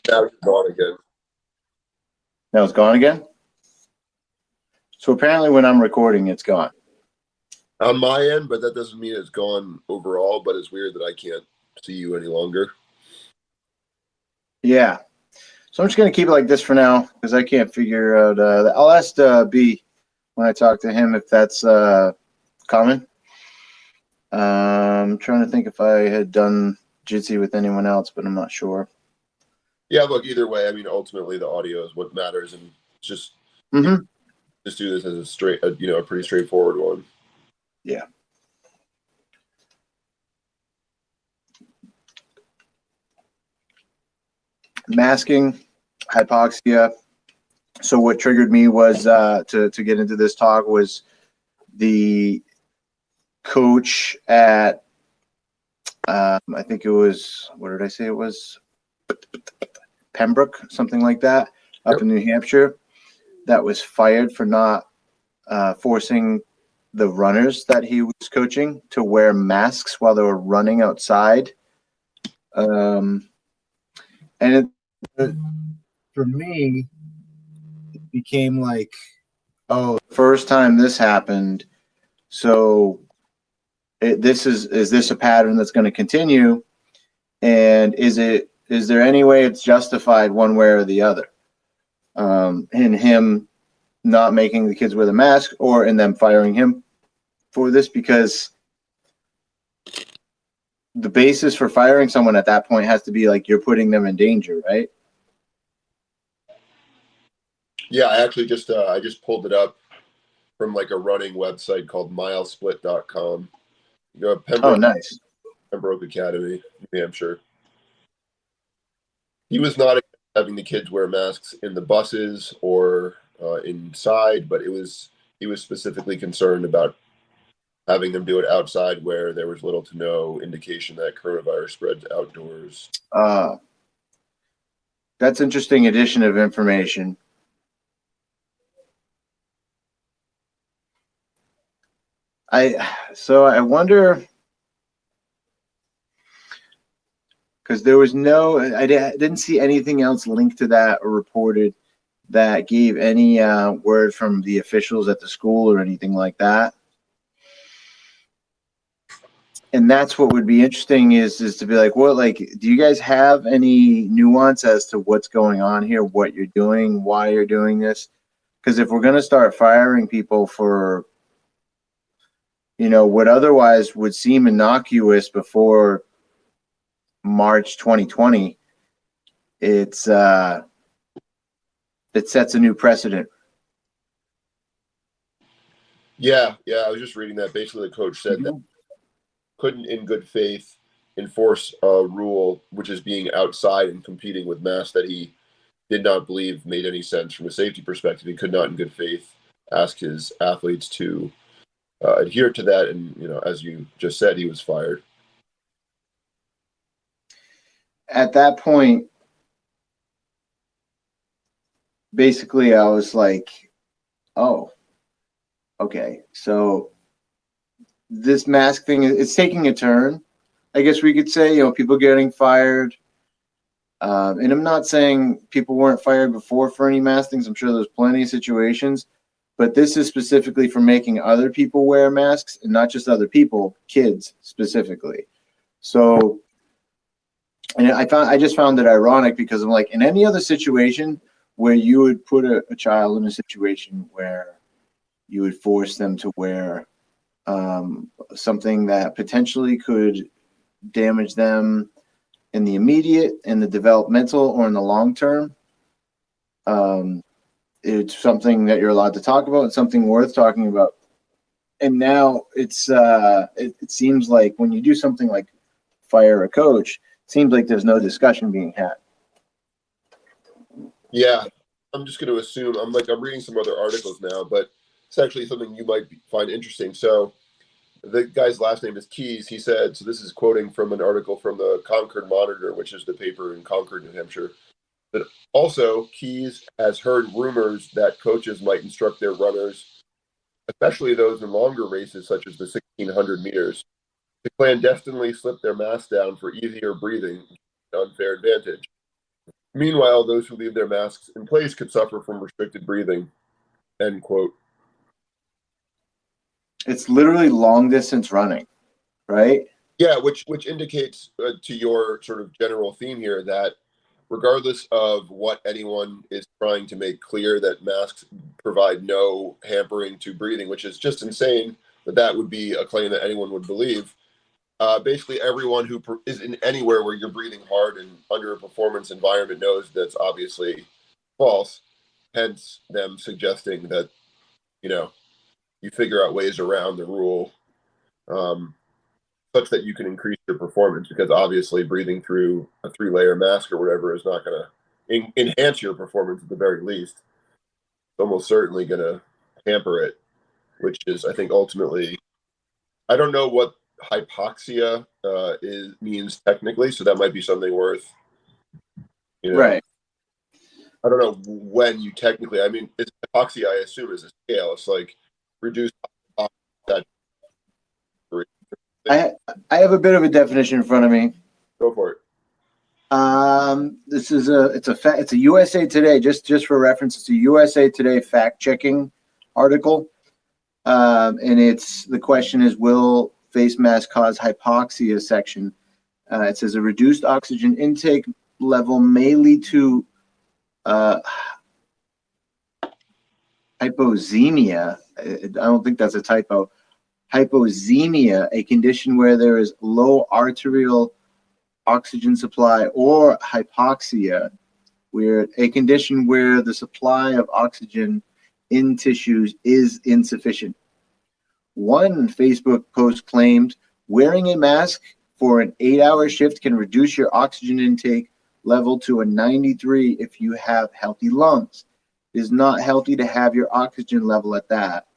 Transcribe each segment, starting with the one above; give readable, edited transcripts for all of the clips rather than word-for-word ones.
Now it's gone again. Now it's gone again? So apparently when I'm recording, it's gone. On my end, but that doesn't mean it's gone overall, but it's weird that I can't see you any longer. Yeah. So I'm just going to keep it like this for now because I can't figure out. I'll ask B when I talk to him if that's common. I'm trying to think if I had done Jitsi with anyone else, but I'm not sure. Yeah, look, either way, I mean, ultimately the audio is what matters, and just just do this as a straight, a pretty straightforward one. Yeah. Masking, hypoxia. So what triggered me was to get into this talk was the coach at I think it was, what did I say it was? Pembroke, something like that, up in New Hampshire, that was fired for not forcing the runners that he was coaching to wear masks while they were running outside. And for me, it became like, oh, first time this happened, so is this a pattern that's going to continue? And is there any way it's justified one way or the other? In him not making the kids wear the mask, or in them firing him for this? Because the basis for firing someone at that point has to be like you're putting them in danger, right? Yeah, I actually just I just pulled it up from like a running website called milesplit.com. You know, Pembroke, nice. Pembroke Academy, New Hampshire. He was not having the kids wear masks in the buses or inside, but he was specifically concerned about having them do it outside where there was little to no indication that coronavirus spreads outdoors. That's interesting addition of information. I wonder, because there was I didn't see anything else linked to that or reported that gave any word from the officials at the school or anything like that. And that's what would be interesting is to be like, what, like, do you guys have any nuance as to what's going on here, what you're doing, why you're doing this? Because if we're going to start firing people for, what otherwise would seem innocuous before March 2020, it sets a new precedent. Yeah, I was just reading that. Basically, the coach said that couldn't, in good faith, enforce a rule which is being outside and competing with masks that he did not believe made any sense from a safety perspective. He could not, in good faith, ask his athletes to adhere to that. And, as you just said, he was fired. At that point, basically, I was like, oh, okay. So this mask thing, it's taking a turn, I guess we could say, people getting fired. And I'm not saying people weren't fired before for any mask things. I'm sure there's plenty of situations. But this is specifically for making other people wear masks, and not just other people, kids specifically. So, and I just found it ironic because I'm like, in any other situation where you would put a child in a situation where you would force them to wear something that potentially could damage them in the immediate, in the developmental, or in the long term, it's something that you're allowed to talk about and something worth talking about. And now it seems like when you do something like fire a coach, it seems like there's no discussion being had. Yeah, I'm just going to assume, I'm reading some other articles now, but it's actually something you might find interesting. So the guy's last name is Keys. He said, so this is quoting from an article from the Concord Monitor, which is the paper in Concord, New Hampshire, that also Keys has heard rumors that coaches might instruct their runners, especially those in longer races such as the 1,600 meters, to clandestinely slip their mask down for easier breathing, an unfair advantage. Meanwhile, those who leave their masks in place could suffer from restricted breathing. End quote. It's literally long distance running, right? Yeah, which indicates to your sort of general theme here that regardless of what anyone is trying to make clear, that masks provide no hampering to breathing, which is just insane that would be a claim that anyone would believe. Basically, everyone who is in anywhere where you're breathing hard and under a performance environment knows that's obviously false. Hence, them suggesting that you figure out ways around the rule, such that you can increase your performance. Because obviously, breathing through a 3-layer mask or whatever is not going to enhance your performance at the very least. It's almost certainly going to hamper it, which is, I think, ultimately. I don't know what hypoxia means technically, so that might be something worth, right. I don't know when you technically. I mean, it's hypoxia. I assume is a scale. It's like reduced. I have a bit of a definition in front of me. Go for it. This is it's a USA Today, just for reference. It's a USA Today fact checking article, and the question is, will face mask cause hypoxia? Section. It says a reduced oxygen intake level may lead to hypoxemia. I don't think that's a typo. Hypoxemia, a condition where there is low arterial oxygen supply, or hypoxia, where a condition where the supply of oxygen in tissues is insufficient. One Facebook post claimed wearing a mask for an 8-hour shift can reduce your oxygen intake level to a 93 if you have healthy lungs. It is not healthy to have your oxygen level at that.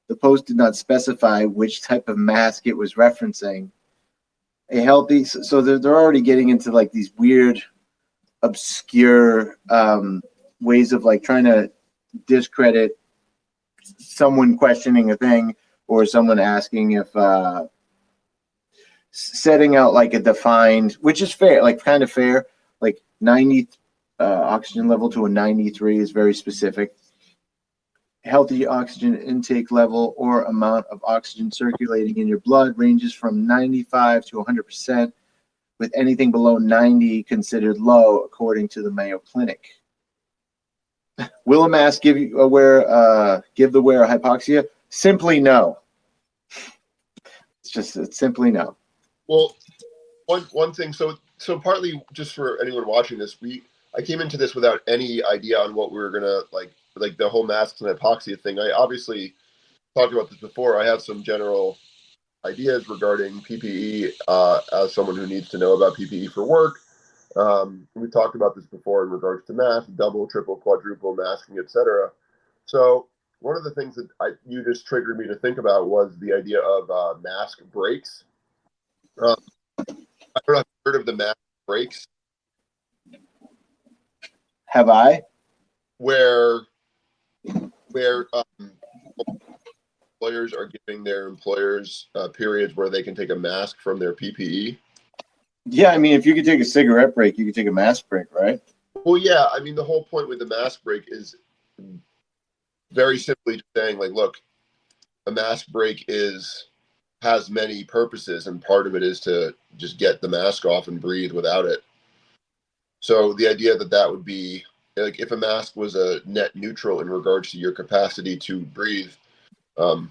The post did not specify which type of mask it was referencing. A healthy, so they're already getting into like these weird, obscure ways of like trying to discredit someone questioning a thing, or someone asking if setting out like a defined, which is fair, like kind of fair, like 90 oxygen level to a 93 is very specific. Healthy oxygen intake level or amount of oxygen circulating in your blood ranges from 95 to 100%, with anything below 90 considered low, according to the Mayo Clinic. Will a mask give the wearer hypoxia? Simply no. It's simply no. Well, one thing. So partly just for anyone watching this, I came into this without any idea on what we were gonna like the whole masks and hypoxia thing. I obviously talked about this before. I have some general ideas regarding PPE as someone who needs to know about PPE for work. We talked about this before in regards to masks, double, triple, quadruple masking, etc. So one of the things that you just triggered me to think about was the idea of mask breaks. I don't know if you've heard of the mask breaks. Have I? Where employers are giving their employers periods where they can take a mask from their PPE. Yeah, I mean, if you could take a cigarette break, you could take a mask break, right? Well, yeah, I mean, the whole point with the mask break is very simply saying, like, look, a mask break has many purposes, and part of it is to just get the mask off and breathe without it. So the idea that would be like if a mask was a net neutral in regards to your capacity to breathe. And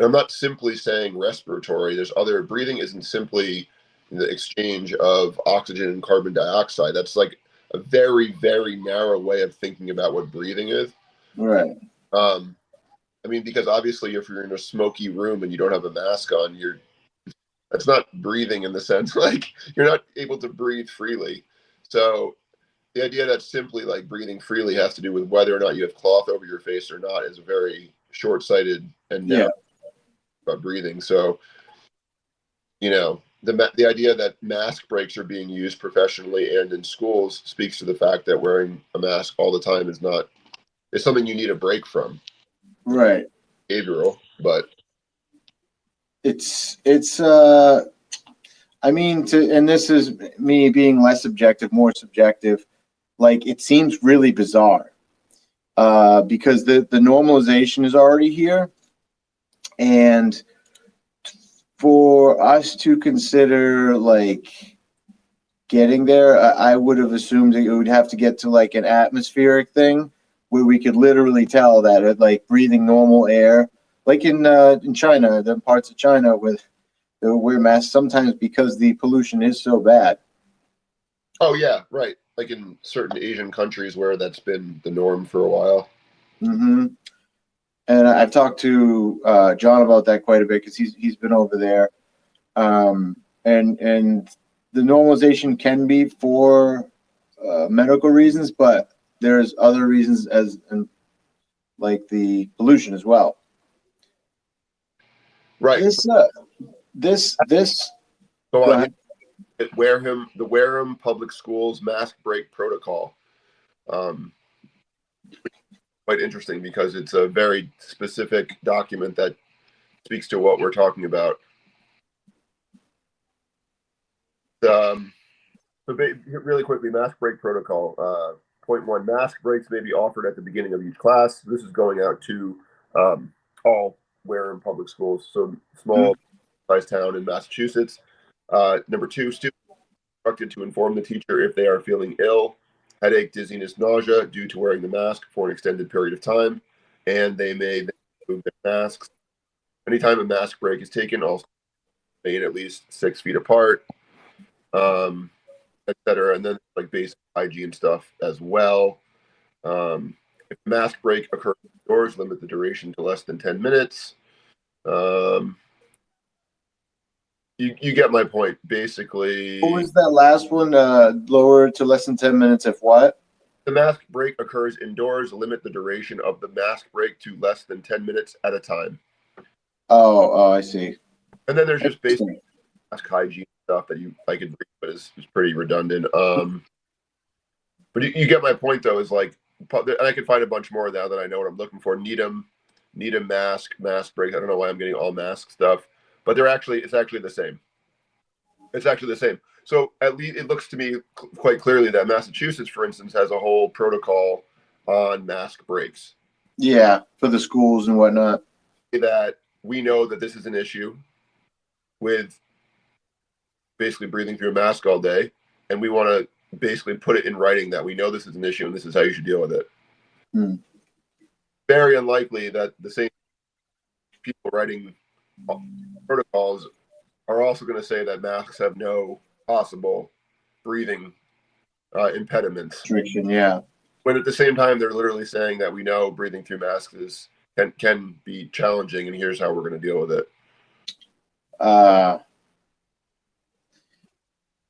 I'm not simply saying respiratory. There's other breathing isn't simply the exchange of oxygen and carbon dioxide. That's like a very, very narrow way of thinking about what breathing is. Right. I mean, because obviously if you're in a smoky room and you don't have a mask on, that's not breathing in the sense like you're not able to breathe freely. So the idea that simply like breathing freely has to do with whether or not you have cloth over your face or not is a very short-sighted and narrow about breathing. So, the idea that mask breaks are being used professionally and in schools speaks to the fact that wearing a mask all the time is something you need a break from. Right. Behavioral, but it's I mean, and this is me being less subjective, more subjective. like it seems really bizarre because the normalization is already here, and for us to consider like getting there, I would have assumed that it would have to get to like an atmospheric thing where we could literally tell that it like breathing normal air, like in China, the parts of China where they wear masks sometimes because the pollution is so bad. Oh yeah, right. Like in certain Asian countries where that's been the norm for a while. Hmm. And I've talked to John about that quite a bit because he's been over there, and the normalization can be for medical reasons, but there's other reasons as and like the pollution as well. Right. This Go go on. ahead. The Wareham Public Schools mask break protocol. Quite interesting because it's a very specific document that speaks to what we're talking about. So really quickly, mask break protocol. Point one: mask breaks may be offered at the beginning of each class. This is going out to all Wareham Public Schools, so small size town in Massachusetts. Number two: students are instructed to inform the teacher if they are feeling ill, headache, dizziness, nausea due to wearing the mask for an extended period of time, and they may remove their masks. Anytime a mask break is taken, also made at least 6 feet apart. Etc. And then like basic hygiene stuff as well. If a mask break occurs indoors, limit the duration to less than 10 minutes. You get my point. Basically, What was that last one? Lower to less than 10 minutes if what? the mask break occurs indoors, limit the duration of the mask break to less than 10 minutes at a time. Oh, I see. And then there's just basic mask hygiene stuff that I could read, but is pretty redundant. But you get my point though. Is like, and I can find a bunch more now that I know what I'm looking for. Needham mask break. I don't know why I'm getting all mask stuff, but it's actually the same. It's actually the same. So at least it looks to me quite clearly that Massachusetts, for instance, has a whole protocol on mask breaks. Yeah, for the schools and whatnot. That we know that this is an issue with basically breathing through a mask all day, and we want to basically put it in writing that we know this is an issue and this is how you should deal with it. Very unlikely that the same people writing protocols are also going to say that masks have no possible breathing impediments. Restriction, yeah. When at the same time they're literally saying that we know breathing through masks can be challenging, and here's how we're going to deal with it.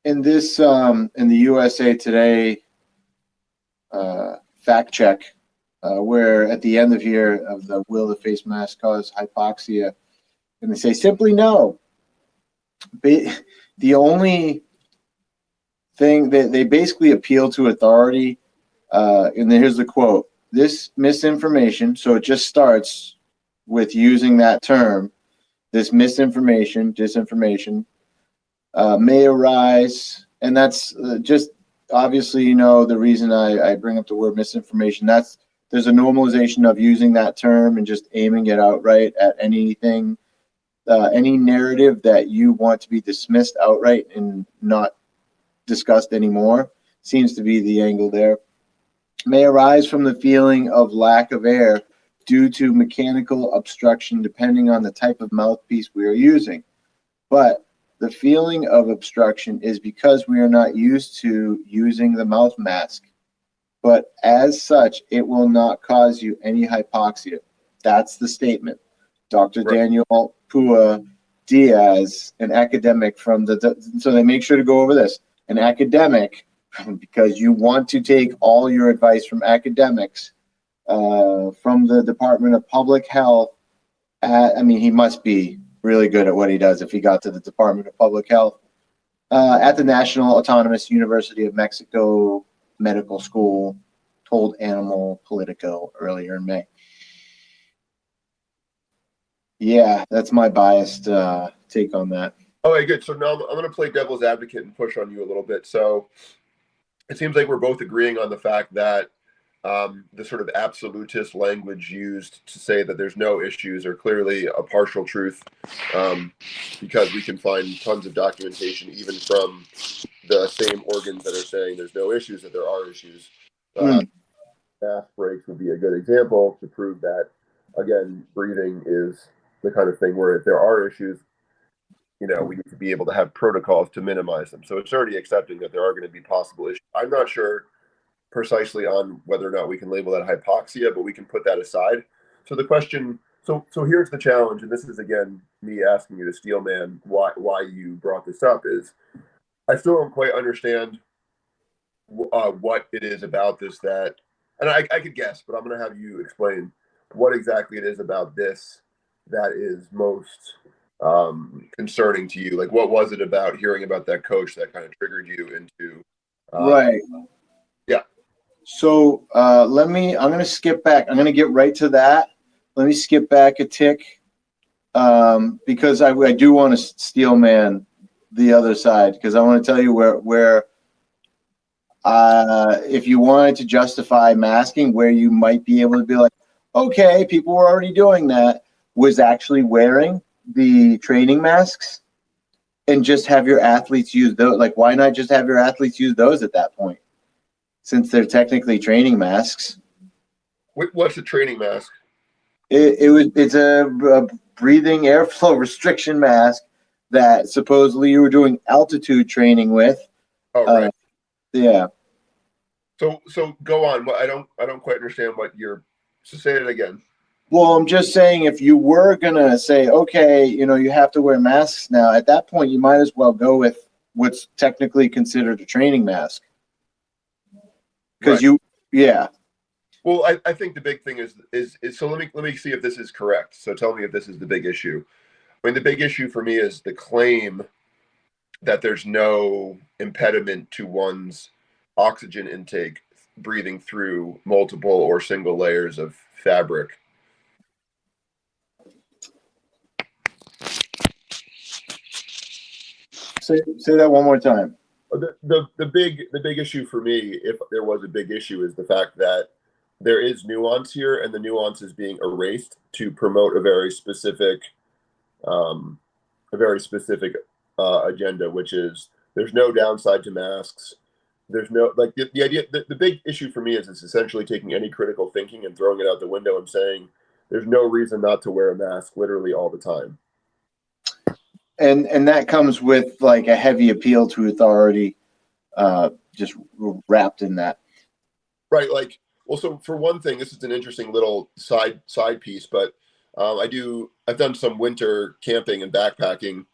In this in the USA Today fact check, where at the end of here of the will the face mask cause hypoxia, and they say simply no. The only thing that they basically appeal to authority, and here's the quote: "This misinformation." So it just starts with using that term. This misinformation, disinformation, may arise, and that's just obviously, the reason I bring up the word misinformation. There's a normalization of using that term and just aiming it outright at anything, any narrative that you want to be dismissed outright and not discussed anymore seems to be the angle there. May arise from the feeling of lack of air due to mechanical obstruction, depending on the type of mouthpiece we are using. But the feeling of obstruction is because we are not used to using the mouth mask. But as such, it will not cause you any hypoxia. That's the statement. Dr. Right. Daniel Pua Diaz, an academic from so they make sure to go over this, an academic, because you want to take all your advice from academics, from the Department of Public Health. He must be really good at what he does if he got to the Department of Public Health at the National Autonomous University of Mexico Medical School, told Animal Politico earlier in May. Yeah, that's my biased take on that. Okay, good. So now I'm going to play devil's advocate and push on you a little bit. So it seems like we're both agreeing on the fact that the sort of absolutist language used to say that there's no issues are clearly a partial truth, because we can find tons of documentation, even from the same organs that are saying there's no issues, that there are issues. Mask breaks would be a good example to prove that, again, breathing is the kind of thing where if there are issues, we need to be able to have protocols to minimize them. So it's already accepting that there are going to be possible issues. I'm not sure precisely on whether or not we can label that hypoxia, but we can put that aside. So the question, so here's the challenge, and this is again me asking you to Steelman why you brought this up, is I still don't quite understand what it is about this that, and I could guess, but I'm going to have you explain what exactly it is about this that is most concerning to you. Like, what was it about hearing about that coach that kind of triggered you into right? Yeah. So I'm going to skip back. I'm going to get right to that. Let me skip back a tick, because I do want to Steelman the other side, because I want to tell you where if you wanted to justify masking, where you might be able to be like, okay, people were already doing that, was actually wearing the training masks and just have your athletes use those. Like, why not just have your athletes use those at that point, since they're technically training masks? What's a training mask? It's a breathing airflow restriction mask that supposedly you were doing altitude training with. Oh, right. Yeah. So go on. I don't quite understand what you're. So say it again. Well, I'm just saying, if you were gonna say, okay, you have to wear masks now, at that point, you might as well go with what's technically considered a training mask. Because right. Yeah. Well, I think the big thing is so let me see if this is correct. So tell me if this is the big issue. I mean, the big issue for me is the claim that there's no impediment to one's oxygen intake breathing through multiple or single layers of fabric. Say that one more time. The big issue for me, if there was a big issue, is the fact that there is nuance here, and the nuance is being erased to promote a very specific agenda, which is there's no downside to masks. There's no, like, the idea, the big issue for me is it's essentially taking any critical thinking and throwing it out the window and saying there's no reason not to wear a mask literally all the time. And that comes with like a heavy appeal to authority, just wrapped in that. Right. Like, well, so for one thing, this is an interesting little side piece, but I've done some winter camping and backpacking,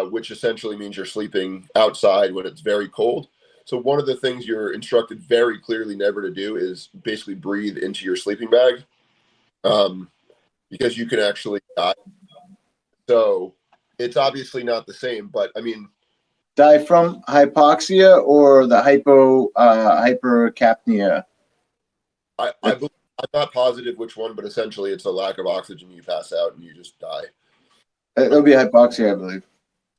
which essentially means you're sleeping outside when it's very cold. So one of the things you're instructed very clearly never to do is basically breathe into your sleeping bag, because you can actually die. So it's obviously not the same, but I mean, die from hypoxia or the hypercapnia? I'm not positive which one, but essentially it's a lack of oxygen. You pass out and you just die. It'll be hypoxia, I believe.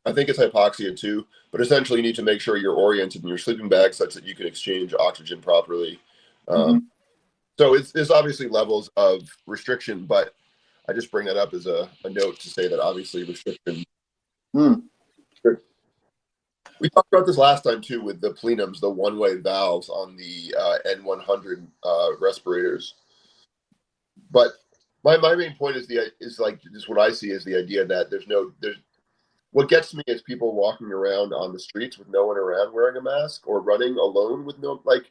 I think it's hypoxia too, but essentially you need to make sure you're oriented in your sleeping bag such that you can exchange oxygen properly. So there's obviously levels of restriction, but I just bring that up as a note to say that obviously restriction. We talked about this last time too with the plenums, the one-way valves on the N100 respirators. But my main point is like just what I see is the idea that there's what gets me is people walking around on the streets with no one around wearing a mask, or running alone with no, like,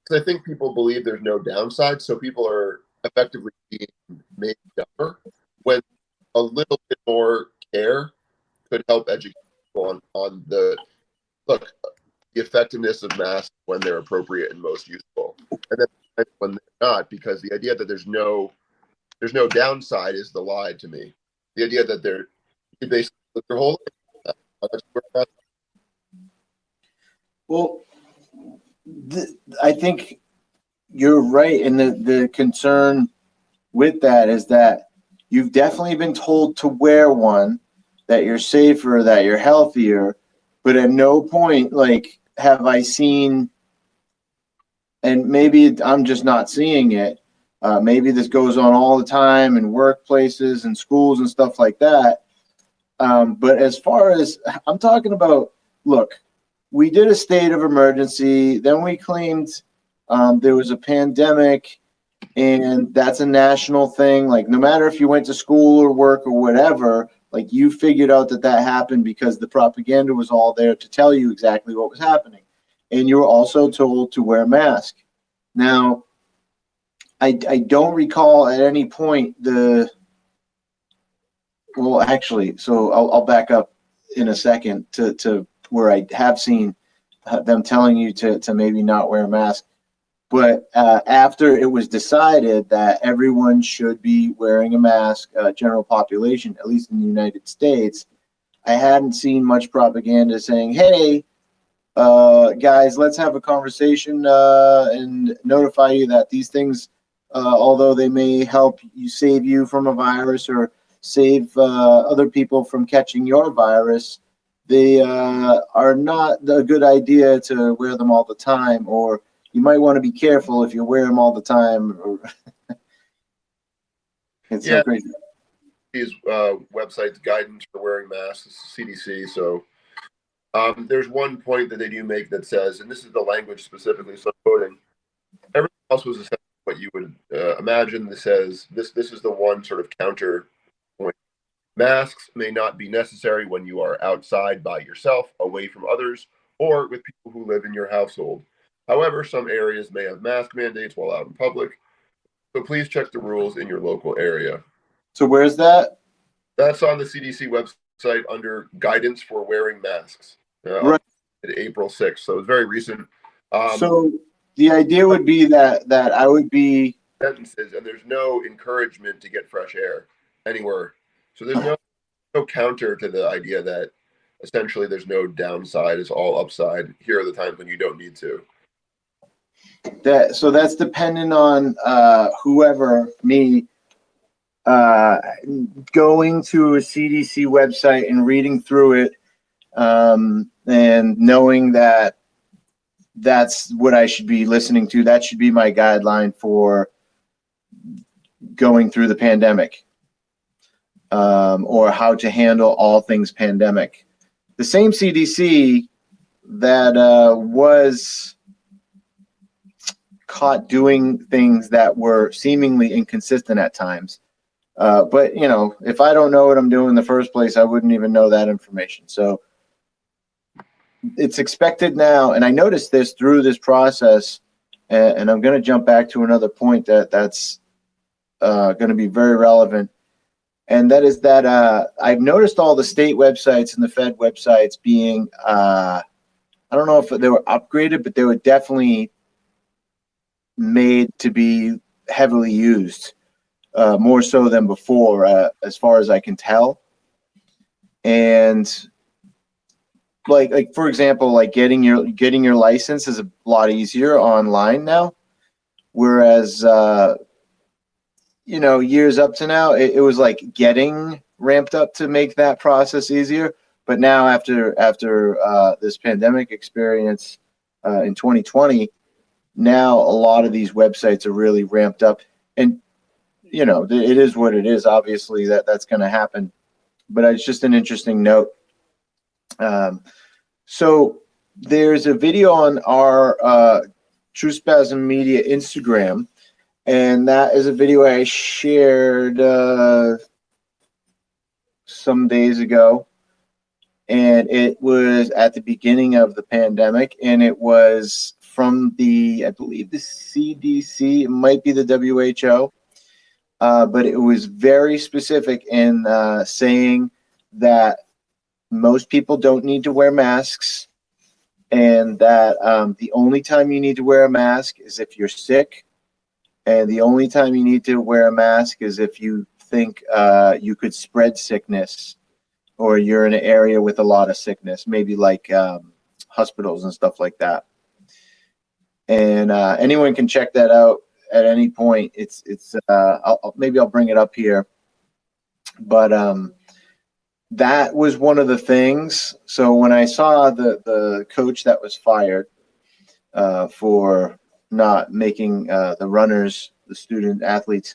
because I think people believe there's no downside, so people are effectively being made dumber, when a little bit more care could help educate people on the effectiveness of masks when they're appropriate and most useful, and then when they're not, because the idea that there's no downside is the lie to me. The idea that you basically live your whole life. Well, I think you're right, and the concern with that is that you've definitely been told to wear one, that you're safer, that you're healthier, but at no point, like, have I seen and maybe I'm just not seeing it. Maybe this goes on all the time in workplaces and schools and stuff like that. But as far as I'm talking about, look, we did a state of emergency, then we claimed there was a pandemic, and that's a national thing. Like, no matter if you went to school or work or whatever, like, you figured out that that happened because the propaganda was all there to tell you exactly what was happening. And you were also told to wear a mask. Now, I don't recall at any point well, actually, so I'll back up in a second to where I have seen them telling you to maybe not wear a mask. But after it was decided that everyone should be wearing a mask, general population, at least in the United States, I hadn't seen much propaganda saying, hey, guys, let's have a conversation and notify you that these things, although they may help you save you from a virus or save other people from catching your virus, they are not a good idea to wear them all the time, or you might want to be careful if you wear them all the time. It's so crazy. These websites guidance for wearing masks, CDC. So there's one point that they do make that says, and this is the language specifically, so I'm quoting, everything else was essentially what you would imagine. This says, this is the one sort of counter point. Masks may not be necessary when you are outside by yourself, away from others, or with people who live in your household. However, some areas may have mask mandates while out in public, so please check the rules in your local area. So where's that? That's on the CDC website under guidance for wearing masks. Right. April 6th, so it's very recent. So the idea would be that I would be sentences, and there's no encouragement to get fresh air anywhere. So there's no counter to the idea that essentially there's no downside, it's all upside. Here are the times when you don't need to. So that's dependent on whoever, me, going to a CDC website and reading through it, and knowing that that's what I should be listening to. That should be my guideline for going through the pandemic, or how to handle all things pandemic. The same CDC that was caught doing things that were seemingly inconsistent at times. But, you know, if I don't know what I'm doing in the first place, I wouldn't even know that information. So it's expected now, and I noticed this through this process, and I'm going to jump back to another point that's going to be very relevant, and that is that I've noticed all the state websites and the Fed websites being, I don't know if they were upgraded, but they were definitely made to be heavily used, more so than before, as far as I can tell. And like for example, like getting your license is a lot easier online now, whereas you know, years up to now, it was like getting ramped up to make that process easier. But now after this pandemic experience in 2020, now a lot of these websites are really ramped up, and you know, it is what it is. Obviously, that's going to happen, but it's just an interesting note. So there's a video on our True Spasm Media Instagram, and that is a video I shared some days ago, and it was at the beginning of the pandemic, and it was from I believe the CDC, it might be the WHO, but it was very specific in saying that most people don't need to wear masks, and that the only time you need to wear a mask is if you're sick, and the only time you need to wear a mask is if you think you could spread sickness, or you're in an area with a lot of sickness, maybe like hospitals and stuff like that. And anyone can check that out at any point. It's maybe I'll bring it up here, but that was one of the things. So when I saw the coach that was fired for not making the runners, the student athletes,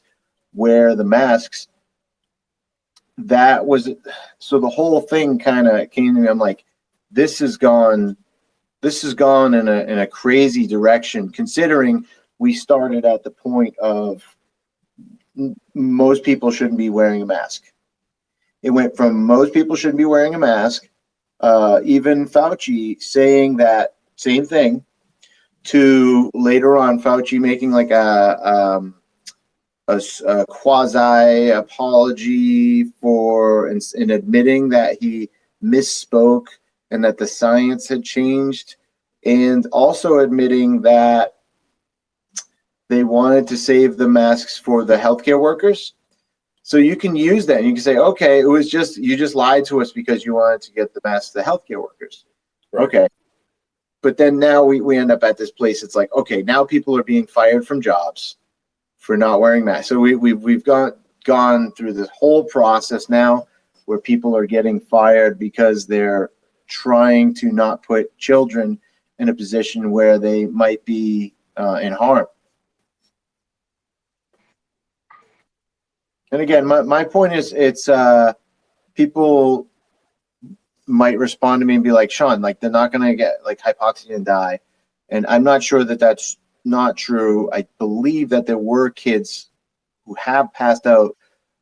wear the masks. That was so the whole thing kind of came to me. I'm like, this has gone in a crazy direction, considering we started at the point of most people shouldn't be wearing a mask. It went from most people shouldn't be wearing a mask, even Fauci saying that same thing, to later on Fauci making like a quasi apology for in admitting that he misspoke and that the science had changed, and also admitting that they wanted to save the masks for the healthcare workers. So you can use that and you can say, okay, it was just, you just lied to us because you wanted to get the masks to the healthcare workers. Right. Okay. But then now we end up at this place. It's like, okay, now people are being fired from jobs for not wearing masks. So we've gone through this whole process now where people are getting fired because they're trying to not put children in a position where they might be in harm. And again, my point is, it's people might respond to me and be like, Sean, like they're not going to get like hypoxia and die. And I'm not sure that that's not true. I believe that there were kids who have passed out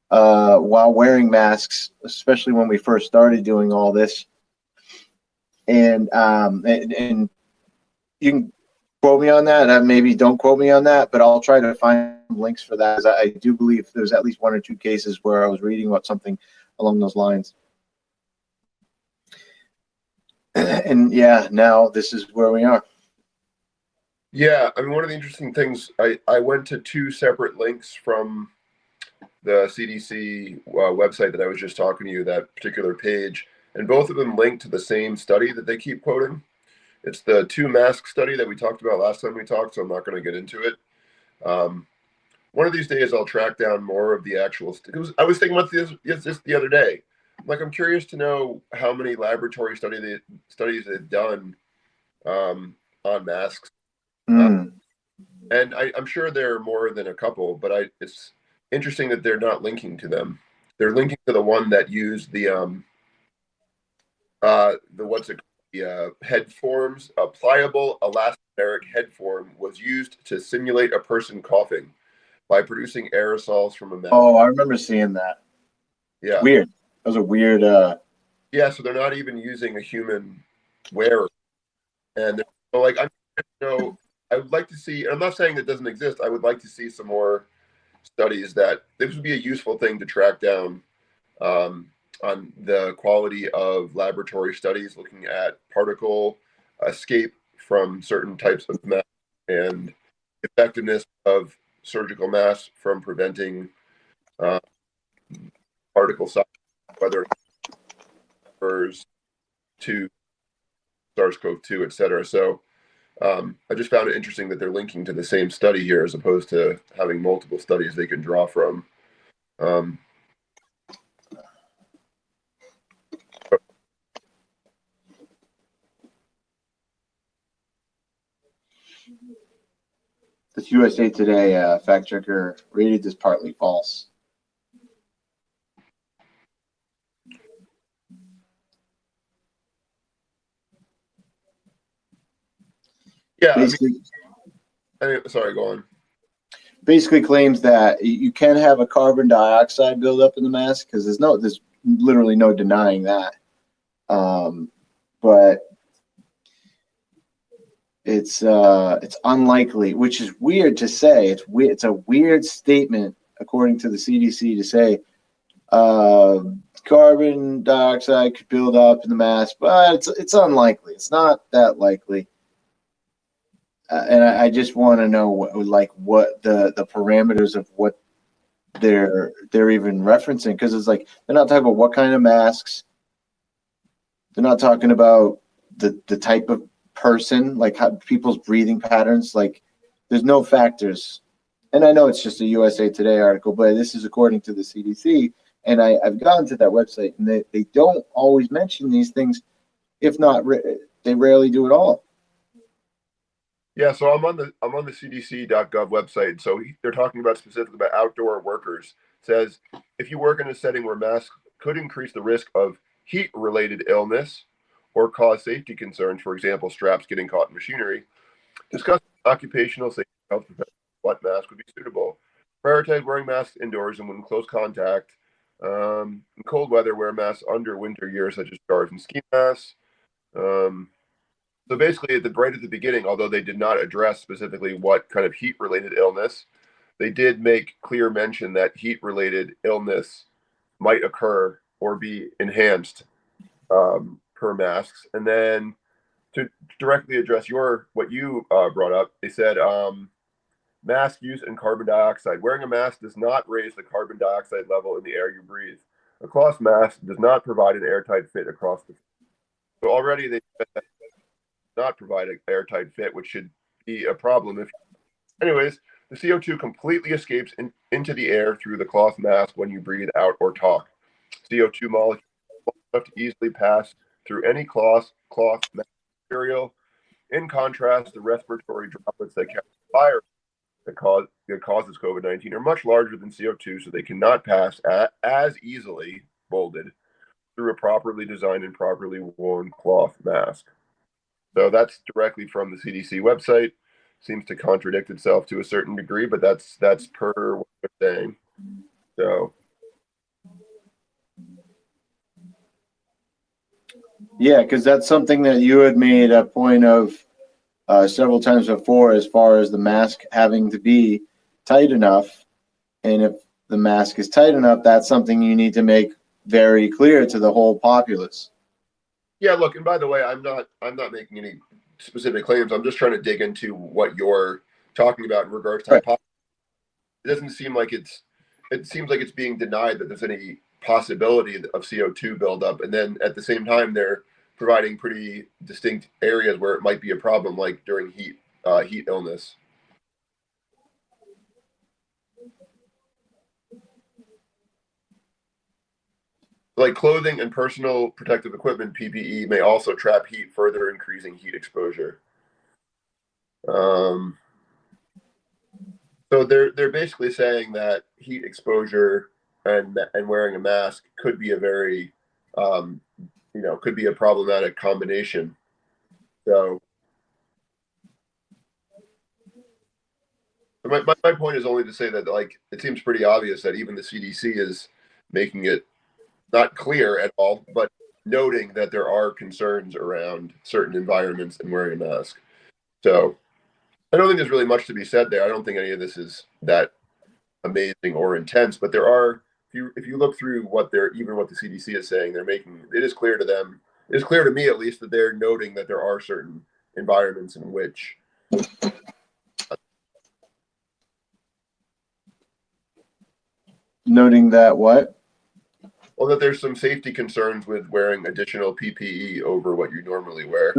while wearing masks, especially when we first started doing all this. And you can quote me on that. Maybe don't quote me on that, but I'll try to find links for that. I do believe there's at least 1 or 2 cases where I was reading about something along those lines. And yeah, now this is where we are. Yeah, I mean, one of the interesting things, I went to 2 separate links from the CDC website that I was just talking to you, that particular page, and both of them linked to the same study that they keep quoting. It's the 2 mask study that we talked about last time we talked, so I'm not going to get into it. One of these days, I'll track down more of the actual. I was thinking about this the other day. Like, I'm curious to know how many laboratory studies they've done on masks. And I'm sure there are more than a couple, but it's interesting that they're not linking to them. They're linking to the one that used the head forms. A pliable elastomeric head form was used to simulate a person coughing by producing aerosols from a mouth. Oh, I remember seeing that. Yeah. Weird. That was a weird. Yeah, so they're not even using a human wearer. And so, like, I would like to see, I'm not saying it doesn't exist, I would like to see some more studies that this would be a useful thing to track down on the quality of laboratory studies looking at particle escape from certain types of masks and effectiveness of surgical masks from preventing particle size, whether it refers to SARS-CoV-2, et cetera. So I just found it interesting that they're linking to the same study here as opposed to having multiple studies they can draw from. This USA Today fact checker rated this partly false. Yeah, sorry, go on. Basically claims that you can have a carbon dioxide buildup in the mask because there's literally no denying that. But it's unlikely, which is weird to say. It's a weird statement according to the CDC to say carbon dioxide could build up in the mask, but it's unlikely. It's not that likely. And I just want to know what the parameters of what they're even referencing, because it's like they're not talking about what kind of masks. They're not talking about the type of person, like how people's breathing patterns. Like there's no factors. And I know it's just a USA Today article, but this is according to the CDC. And I've gone to that website, and they don't always mention these things. If not, they rarely do at all. Yeah, so I'm on the CDC.gov website. So they're talking about specifically about outdoor workers. It says if you work in a setting where masks could increase the risk of heat-related illness or cause safety concerns, for example, straps getting caught in machinery, discuss occupational safety health professionals what mask would be suitable. Prioritize wearing masks indoors and when in close contact. In cold weather, wear masks under winter gear such as scarves and ski masks. Um, so basically, right at the beginning, although they did not address specifically what kind of heat-related illness, they did make clear mention that heat-related illness might occur or be enhanced per masks. And then to directly address what you brought up, they said mask use and carbon dioxide. Wearing a mask does not raise the carbon dioxide level in the air you breathe. A cloth mask does not provide an airtight fit across the. So already they not provide an airtight fit, which should be a problem. Anyways, the CO2 completely escapes into the air through the cloth mask when you breathe out or talk. CO2 molecules have to easily pass through any cloth material. In contrast, the respiratory droplets that catch fire that causes COVID-19 are much larger than CO2, so they cannot pass as easily, bolded, through a properly designed and properly worn cloth mask. So that's directly from the CDC website. Seems to contradict itself to a certain degree, but that's per what they're saying. So Yeah, because that's something that you had made a point of several times before, as far as the mask having to be tight enough. And if the mask is tight enough, that's something you need to make very clear to the whole populace. yeah, look, and by the way, I'm not making any specific claims. I'm just trying to dig into what you're talking about in regards to hypothesis. It doesn't seem like it seems like it's being denied that there's any possibility of CO2 buildup, and then at the same time they're providing pretty distinct areas where it might be a problem, like during heat illness. Like clothing and personal protective equipment (PPE) may also trap heat, further increasing heat exposure. Um, So they're basically saying that heat exposure and wearing a mask could be a very could be a problematic combination. So my point is only to say that like it seems pretty obvious that even the CDC is making it not clear at all, but noting that there are concerns around certain environments and wearing a mask. So I don't think there's really much to be said there. I don't think any of this is that amazing or intense, but there are. If you look through what the CDC is saying, they're making it is clear to them. It is clear to me at least that they're noting that there are certain environments in which Noting that what? well that there's some safety concerns with wearing additional PPE over what you normally wear.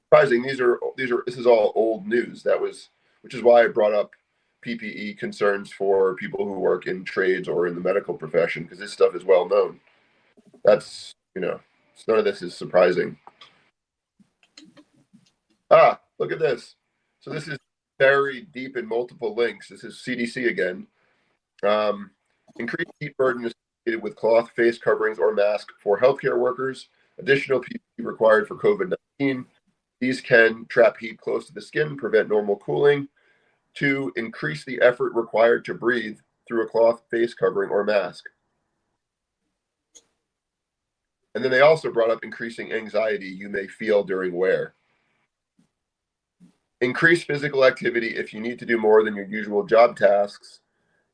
Surprising. This is all old news. Which is why I brought up PPE concerns for people who work in trades or in the medical profession, because this stuff is well known. That's none of this is surprising. Look at this. So this is buried deep in multiple links. This is CDC again. Increased heat burden associated with cloth face coverings or mask for healthcare workers. Additional PPE required for COVID-19. These can trap heat close to the skin, prevent normal cooling. To increase the effort required to breathe through a cloth face covering or mask. And then they also brought up increasing anxiety you may feel during wear. Increase physical activity if you need to do more than your usual job tasks.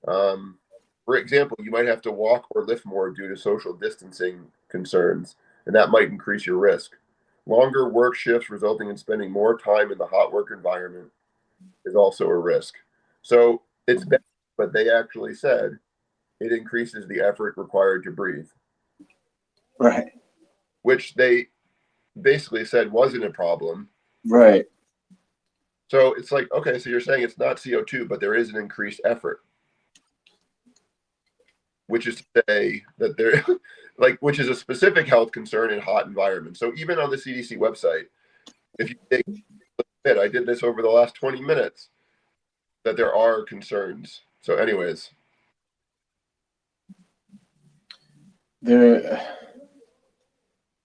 For example, you might have to walk or lift more due to social distancing concerns, and that might increase your risk. Longer work shifts resulting in spending more time in the hot work environment is also a risk. So it's bad, but they actually said it increases the effort required to breathe. Right. Which they basically said wasn't a problem. Right. So it's like, okay, so you're saying it's not CO2, but there is an increased effort. Which is to say that there, which is a specific health concern in hot environments. So even on the CDC website, if you take I did this over the last 20 minutes, that there are concerns. So anyways.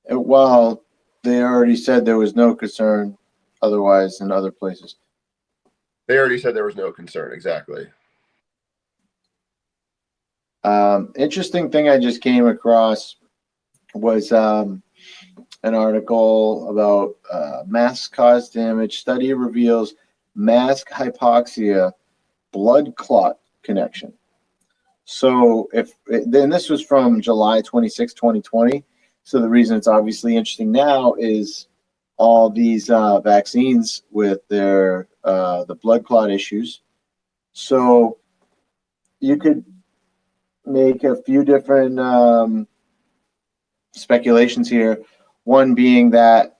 Well, they already said there was no concern otherwise in other places. They already said there was no concern. Exactly. Interesting thing I just came across was an article about masks cause damage. Study reveals mask hypoxia blood clot connection. So then this was from July 26, 2020. So the reason it's obviously interesting now is all these vaccines with their the blood clot issues. So you could make a few different speculations here. One being that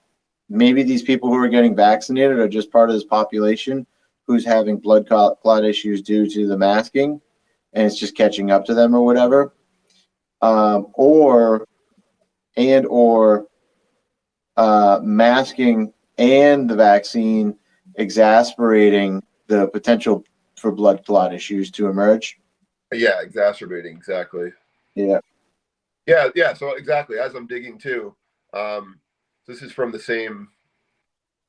maybe these people who are getting vaccinated are just part of this population who's having blood clot issues due to the masking, and it's just catching up to them or whatever. Or masking and the vaccine exacerbating the potential for blood clot issues to emerge. Yeah, exacerbating. Exactly. Yeah. Yeah. So exactly, as I'm digging too, this is from the same.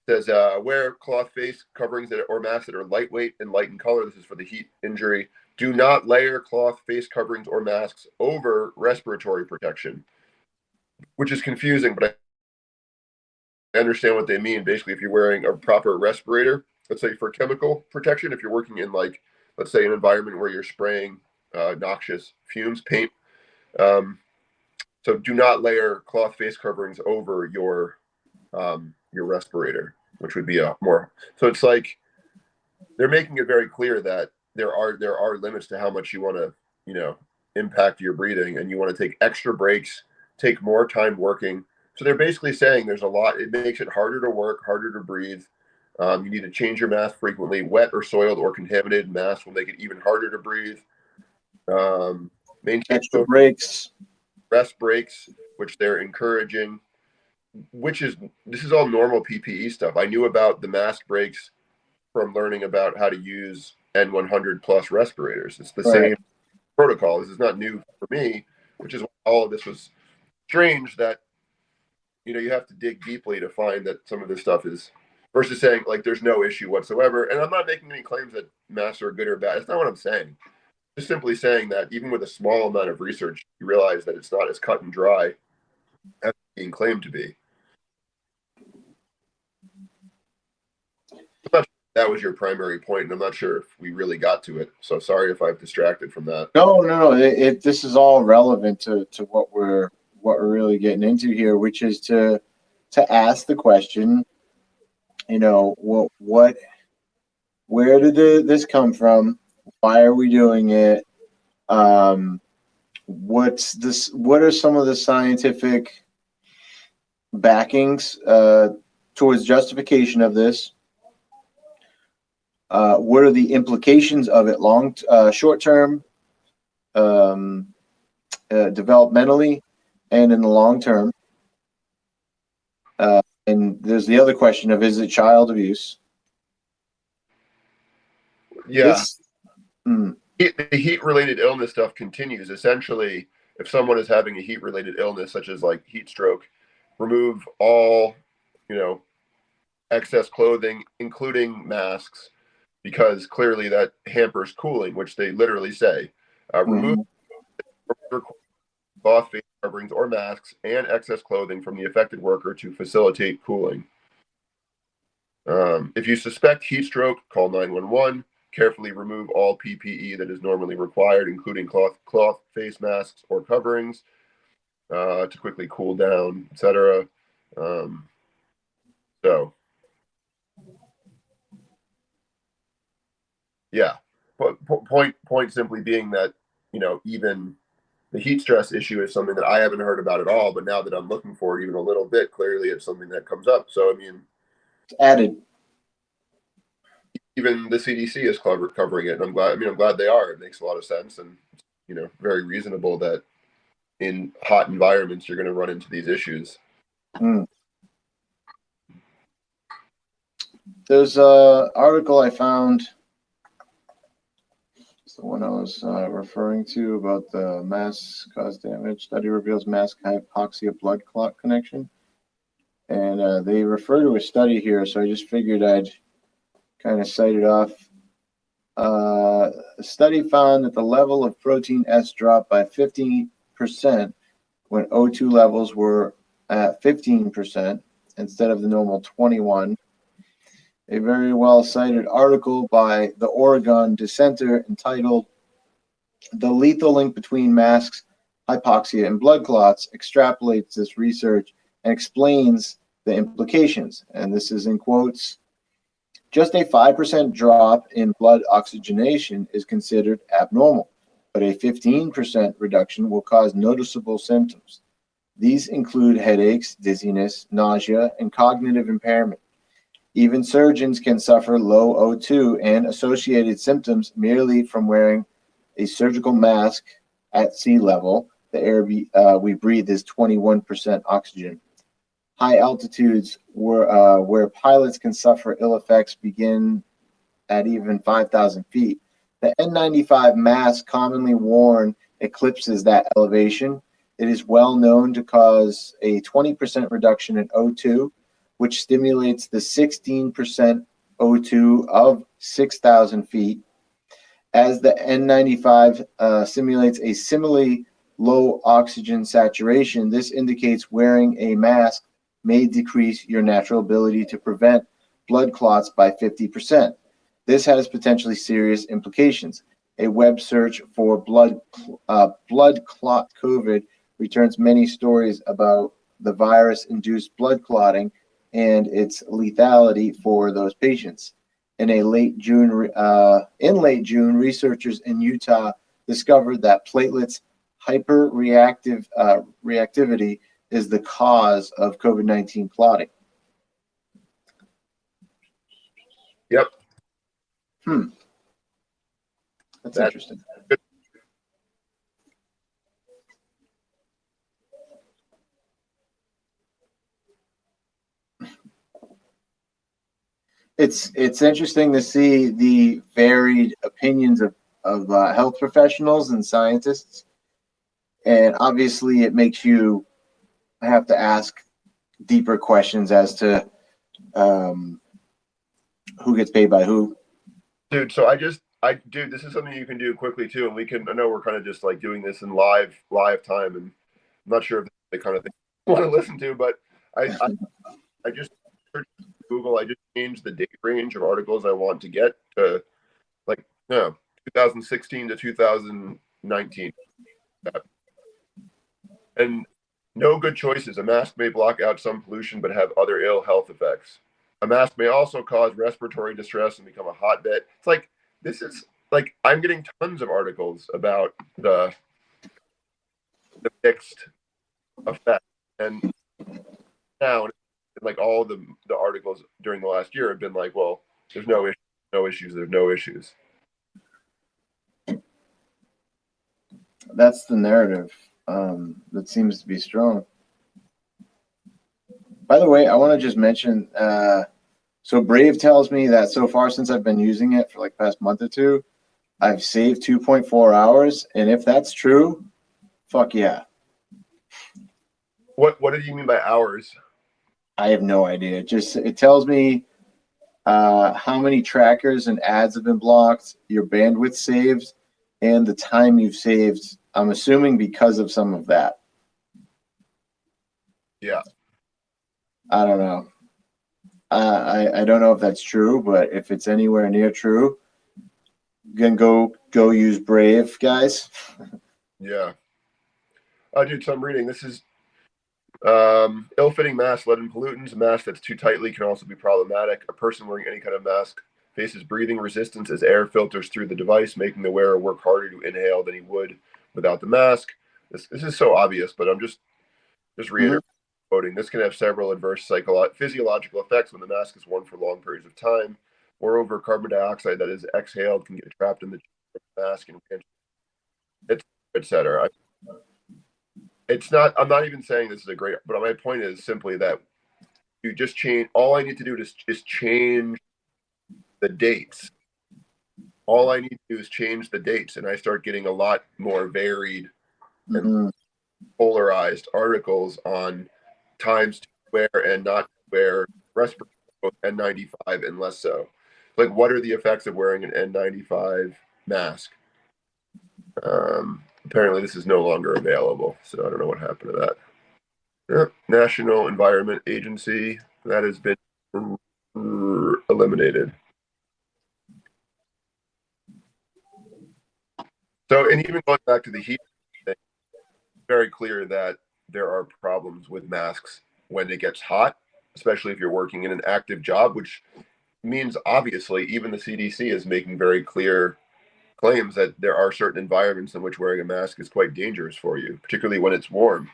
Says wear cloth face coverings or masks that are lightweight and light in color. This is for the heat injury. Do not layer cloth face coverings or masks over respiratory protection, which is confusing, but I understand what they mean. Basically, if you're wearing a proper respirator, let's say for chemical protection, if you're working in, like, let's say an environment where you're spraying noxious fumes, paint. So do not layer cloth face coverings over your respirator, which would be a more. So it's like they're making it very clear that there are limits to how much you want to, impact your breathing, and you want to take extra breaks, take more time working. So they're basically saying there's a lot. It makes it harder to work, harder to breathe. You need to change your mask frequently. Wet or soiled or contaminated masks will make it even harder to breathe. Maintain extra breaks, rest breaks, which they're encouraging. This is all normal PPE stuff. I knew about the mask breaks from learning about how to use N100 plus respirators. It's the same protocol. This is not new for me, which is why all of this was strange, that you have to dig deeply to find that some of this stuff is, versus saying like there's no issue whatsoever. And I'm not making any claims that masks are good or bad. That's not what I'm saying. Just simply saying that even with a small amount of research, you realize that it's not as cut and dry as being claimed to be. That was your primary point, and I'm not sure if we really got to it. So sorry if I've distracted from that. No. This is all relevant to what we're really getting into here, which is to ask the question, where did this come from? Why are we doing it? What's this? What are some of the scientific backings towards justification of this? What are the implications of it short term, developmentally, and in the long term? And there's the other question of, is it child abuse? Yeah. The heat-related illness stuff continues. Essentially, if someone is having a heat-related illness, such as like heat stroke, remove all, excess clothing, including masks, because clearly that hampers cooling, which they literally say. Remove cloth face coverings or masks and excess clothing from the affected worker to facilitate cooling. If you suspect heat stroke, call 911. Carefully remove all PPE that is normally required, including cloth face masks or coverings, to quickly cool down, etc. So, yeah. Point simply being that, even the heat stress issue is something that I haven't heard about at all, but now that I'm looking for it even a little bit, clearly it's something that comes up. So, I mean, it's added. Even the CDC is covering it, and I'm glad they are. It makes a lot of sense, and very reasonable that in hot environments you're going to run into these issues. There's a article I found. It's the one I was referring to about the mass cause damage. Study reveals mask hypoxia blood clot connection. And they refer to a study here, so I just figured I'd kind of cite it off. A study found that the level of protein S dropped by 15% when O2 levels were at 15% instead of the normal 21. A very well cited article by the Oregon Dissenter entitled "The Lethal Link Between Masks, Hypoxia, and Blood Clots" extrapolates this research and explains the implications. And this is in quotes. Just a 5% drop in blood oxygenation is considered abnormal, but a 15% reduction will cause noticeable symptoms. These include headaches, dizziness, nausea, and cognitive impairment. Even surgeons can suffer low O2 and associated symptoms merely from wearing a surgical mask at sea level. The air we breathe is 21% oxygen. High altitudes where pilots can suffer ill effects begin at even 5,000 feet. The N95 mask commonly worn eclipses that elevation. It is well known to cause a 20% reduction in O2, which stimulates the 16% O2 of 6,000 feet. As the N95 simulates a similarly low oxygen saturation, this indicates wearing a mask may decrease your natural ability to prevent blood clots by 50%. This has potentially serious implications. A web search for blood clot COVID returns many stories about the virus-induced blood clotting and its lethality for those patients. In late June, researchers in Utah discovered that platelets reactivity is the cause of COVID-19 clotting. Yep. That's interesting. Good. It's interesting to see the varied opinions of health professionals and scientists, and obviously it makes you have to ask deeper questions as to who gets paid by who. Dude, so dude, this is something you can do quickly too, and I know we're kind of just like doing this in live time, and I'm not sure if it's the kind of thing you want to listen to, but I just searched Google. I just changed the date range of articles I want to get to, 2016 to 2019, and no good choices. A mask may block out some pollution, but have other ill health effects. A mask may also cause respiratory distress and become a hotbed. It's like, this is like, I'm getting tons of articles about the mixed effect. And now, like, all the articles during the last year have been like, well, there's no issues. That's the narrative that seems to be strong. By the way, I want to just mention, so Brave tells me that so far since I've been using it for like past month or two, I've saved 2.4 hours. And if that's true, fuck yeah. What did you mean by hours? I have no idea. It tells me how many trackers and ads have been blocked, your bandwidth saved, and the time you've saved. I'm assuming because of some of that. Yeah. I don't know. I don't know if that's true, but if it's anywhere near true, then go use Brave, guys. Yeah. Dude, so I'm reading. This is ill-fitting mask, lead pollutants. A mask that's too tightly can also be problematic. A person wearing any kind of mask faces breathing resistance as air filters through the device, making the wearer work harder to inhale than he would without the mask. This is so obvious, but I'm just reiterating. Quoting, this can have several adverse physiological effects when the mask is worn for long periods of time. Moreover, carbon dioxide that is exhaled can get trapped in the mask and etc. It's not. I'm not even saying this is a great. But my point is simply that you just change. All I need to do is change the dates. All I need to do is change the dates, and I start getting a lot more varied and Mhm. polarized articles on times to wear and not to wear respirator, both N95 and less so. Like, what are the effects of wearing an N95 mask? Apparently, this is no longer available, so I don't know what happened to that. Yep. National Environment Agency, that has been eliminated. So, and even going back to the heat thing, very clear that there are problems with masks when it gets hot, especially if you're working in an active job, which means obviously even the CDC is making very clear claims that there are certain environments in which wearing a mask is quite dangerous for you, particularly when it's warm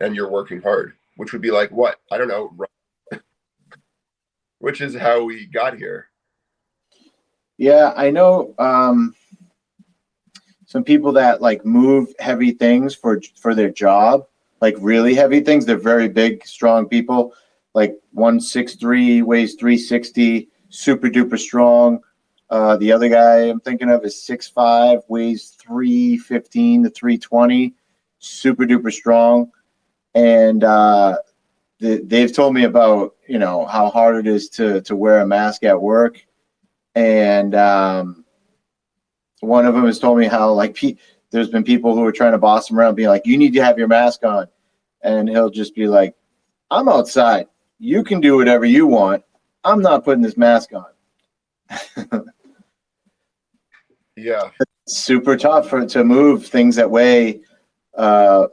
and you're working hard, which would be like what? I don't know, which is how we got here. Yeah, I know some people that like move heavy things for their job, like really heavy things. They're very big, strong people. Like 163 weighs 360, super duper strong. The other guy I'm thinking of is 6'5", weighs 315 to 320, super duper strong. And they've told me about, you know, how hard it is to wear a mask at work. And one of them has told me how like there's been people who are trying to boss him around, being like, "You need to have your mask on," and he'll just be like, "I'm outside. You can do whatever you want. I'm not putting this mask on." Yeah. Super tough to move things that weigh 4,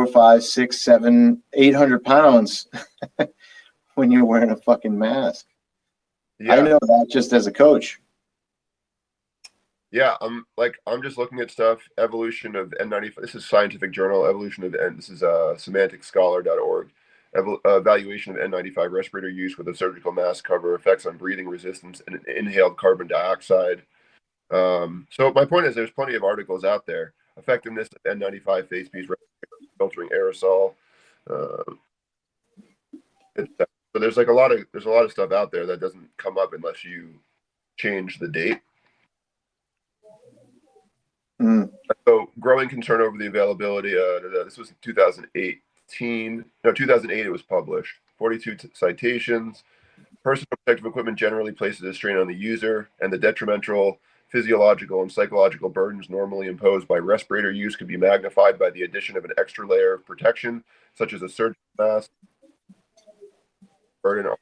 5, 6, 7, 800 pounds when you're wearing a fucking mask. Yeah. I know that just as a coach. Yeah, I'm just looking at stuff. Evolution of N95. This is Scientific Journal. Evolution of N. This is semanticscholar.org. Evaluation of N95 respirator use with a surgical mask cover, effects on breathing resistance and inhaled carbon dioxide. So my point is, there's plenty of articles out there. Effectiveness of N95 face piece filtering aerosol. Uh, so there's like a lot of stuff out there that doesn't come up unless you change the date. Mm. So growing concern over the availability. This was 2018. No, 2008. It was published. 42 citations. Personal protective equipment generally places a strain on the user, and the detrimental physiological and psychological burdens normally imposed by respirator use could be magnified by the addition of an extra layer of protection, such as a surgical mask, burden on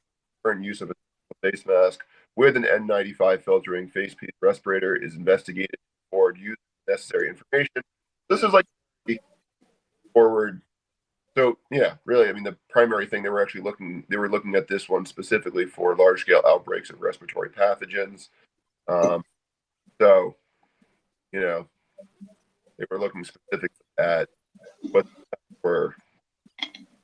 current use of a face mask with an N95 filtering face piece respirator is investigated for use necessary information. This is like forward. So yeah, really, I mean, the primary thing they were looking at this one specifically for large scale outbreaks of respiratory pathogens. So, you know, they were looking specifically at what were.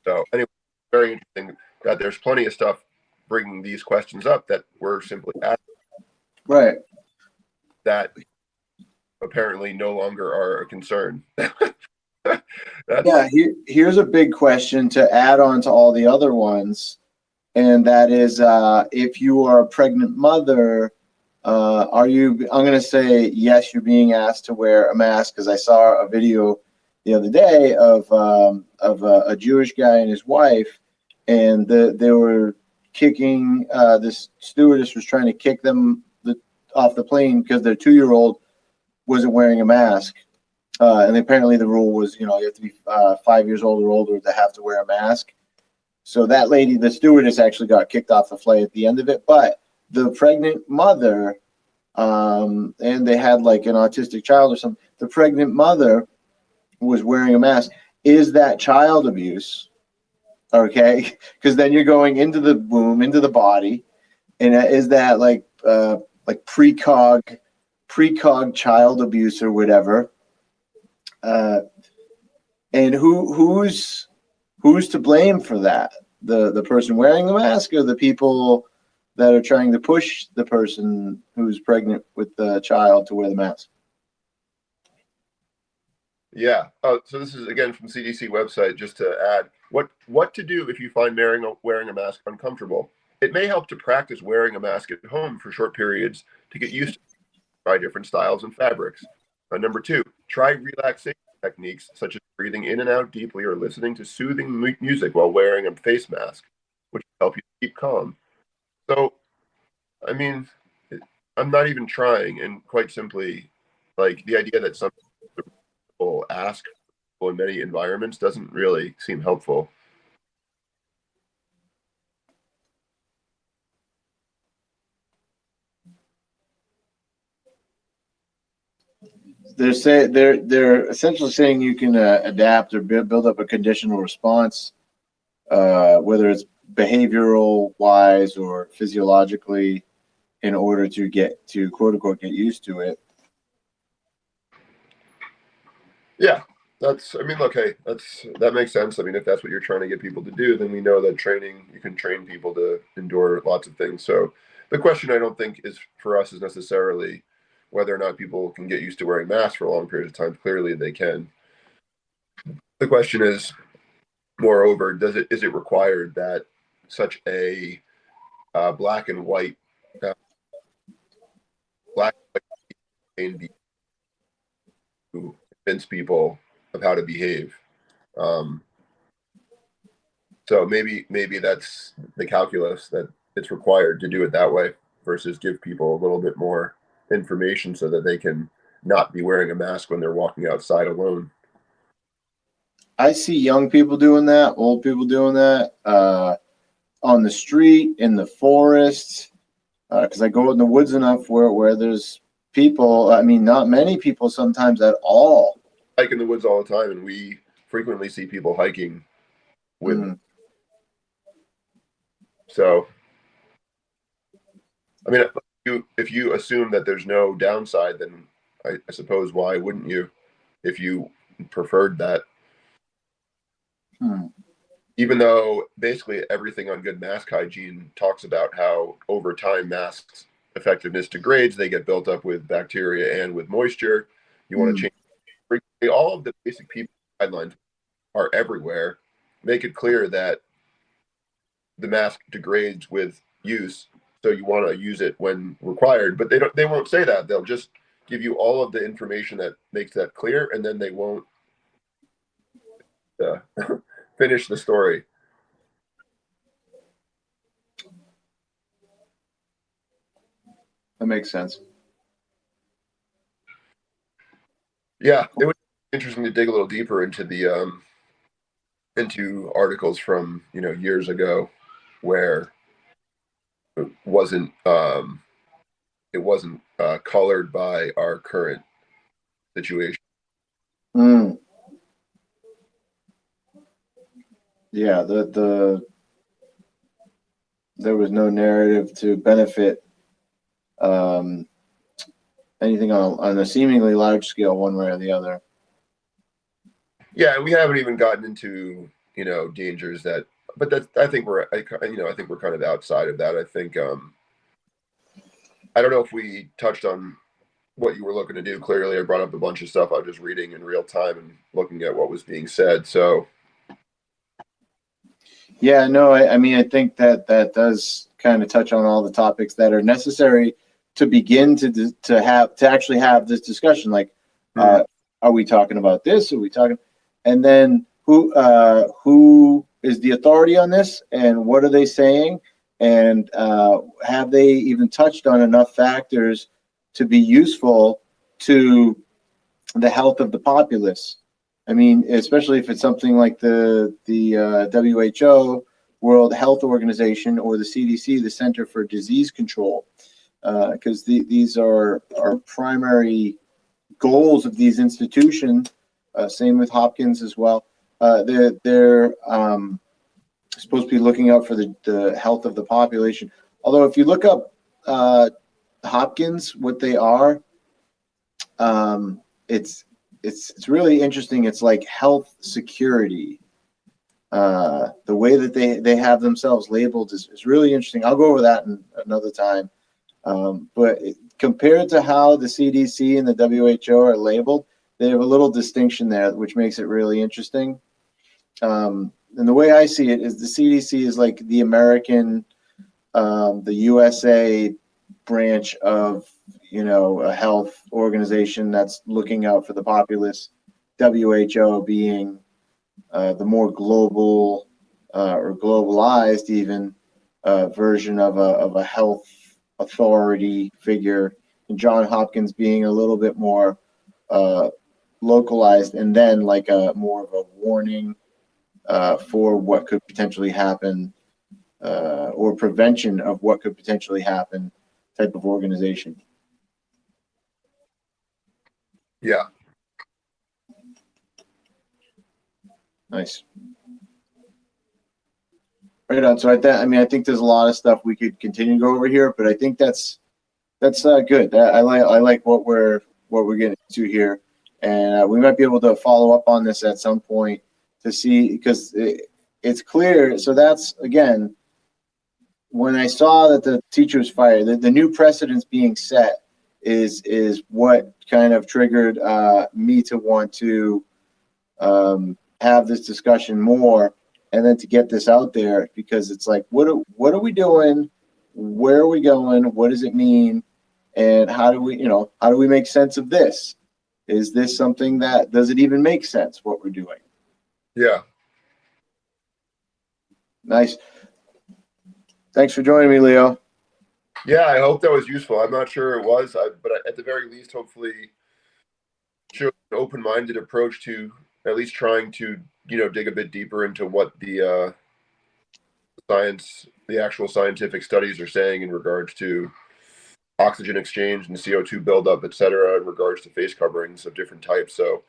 So anyway, very interesting that there's plenty of stuff bringing these questions up that were simply asked. Right. That apparently no longer are a concern. Yeah, here's a big question to add on to all the other ones, and that is, if you are a pregnant mother, are you? I'm going to say yes. You're being asked to wear a mask because I saw a video the other day of a Jewish guy and his wife, and they were kicking. This stewardess was trying to kick them off the plane because their 2-year-old wasn't wearing a mask. And apparently the rule was, you have to be 5 years old or older to have to wear a mask. So that lady, the stewardess, actually got kicked off the flight at the end of it. But the pregnant mother, and they had like an autistic child or something, the pregnant mother was wearing a mask. Is that child abuse? Okay, because then you're going into the womb, into the body, and is that like precog child abuse or whatever? And who's to blame for that? The person wearing the mask, or the people that are trying to push the person who's pregnant with the child to wear the mask? Yeah. Oh, so this is again from CDC website. Just to add, what to do if you find wearing a mask uncomfortable? it may help to practice wearing a mask at home for short periods to get used to try different styles and fabrics. Number two, try relaxation techniques such as breathing in and out deeply or listening to soothing music while wearing a face mask, which will help you keep calm. So, I mean, I'm not even trying, and quite simply, like the idea that some people ask in many environments doesn't really seem helpful. They're essentially saying you can adapt or build up a conditional response, whether it's behavioral wise or physiologically, in order to get to quote unquote get used to it. Yeah, I mean, look, hey, that makes sense. I mean, if that's what you're trying to get people to do, then we know that you can train people to endure lots of things. So the question I don't think is for us is necessarily whether or not people can get used to wearing masks for long periods of time. Clearly they can. The question is, moreover, is it required that such a black and white be to convince people of how to behave? So maybe that's the calculus, that it's required to do it that way versus give people a little bit more information so that they can not be wearing a mask when they're walking outside alone. I see young people doing that, old people doing that, on the street, in the forest, because I go in the woods enough where there's people. I mean, not many people sometimes at all. I hike in the woods all the time, and we frequently see people hiking with. So, I mean, if you assume that there's no downside, then I suppose why wouldn't you, if you preferred that? Even though basically everything on good mask hygiene talks about how over time masks effectiveness degrades, they get built up with bacteria and with moisture. You want to change all of the basic people guidelines are everywhere. Make it clear that the mask degrades with use, so you want to use it when required. But they won't say that. They'll just give you all of the information that makes that clear, and then they won't finish the story. That makes sense. Yeah, it would be interesting to dig a little deeper into the into articles from years ago where it wasn't colored by our current situation. Yeah, there was no narrative to benefit anything on a seemingly large scale, one way or the other. Yeah, and we haven't even gotten into dangers that, but I think we're kind of outside of that. I think I don't know if we touched on what you were looking to do. Clearly, I brought up a bunch of stuff I was just reading in real time and looking at what was being said. So. Yeah, no, I mean, I think that does kind of touch on all the topics that are necessary to begin to actually have this discussion. Like, are we talking about this? Are we talking? And then who is the authority on this, and what are they saying? And have they even touched on enough factors to be useful to the health of the populace? I mean, especially if it's something like the WHO, World Health Organization, or the CDC, the Center for Disease Control, because these are primary goals of these institutions. Same with Hopkins as well. They're supposed to be looking out for the health of the population. Although if you look up Hopkins, what they are, it's really interesting. It's like health security. The way that they have themselves labeled is really interesting. I'll go over that in another time. But compared to how the CDC and the WHO are labeled, they have a little distinction there, which makes it really interesting. And the way I see it is the CDC is like the American the USA branch of, a health organization that's looking out for the populace, WHO being the more global or globalized even version of a health authority figure, and John Hopkins being a little bit more localized, and then like a more of a warning for what could potentially happen or prevention of what could potentially happen type of organization. Yeah. Nice. Right on. So I think there's a lot of stuff we could continue to go over here, but I think that's good. I like what we're getting to here, and we might be able to follow up on this at some point to see, because it's clear. So that's, again, when I saw that the teacher was fired, the new precedents being set is what kind of triggered me to want to have this discussion more, and then to get this out there, because it's like, what are we doing? Where are we going? What does it mean? And how do we make sense of this? Is this something does it even make sense what we're doing? Yeah. Nice. Thanks for joining me, Leo. Yeah, I hope that was useful. I'm not sure it was, but at the very least, hopefully, show an open-minded approach to at least trying to, dig a bit deeper into what the the actual scientific studies are saying in regards to oxygen exchange and CO2 buildup, et cetera, in regards to face coverings of different types. So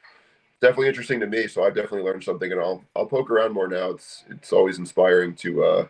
definitely interesting to me. So I've definitely learned something, and I'll poke around more now. It's always inspiring to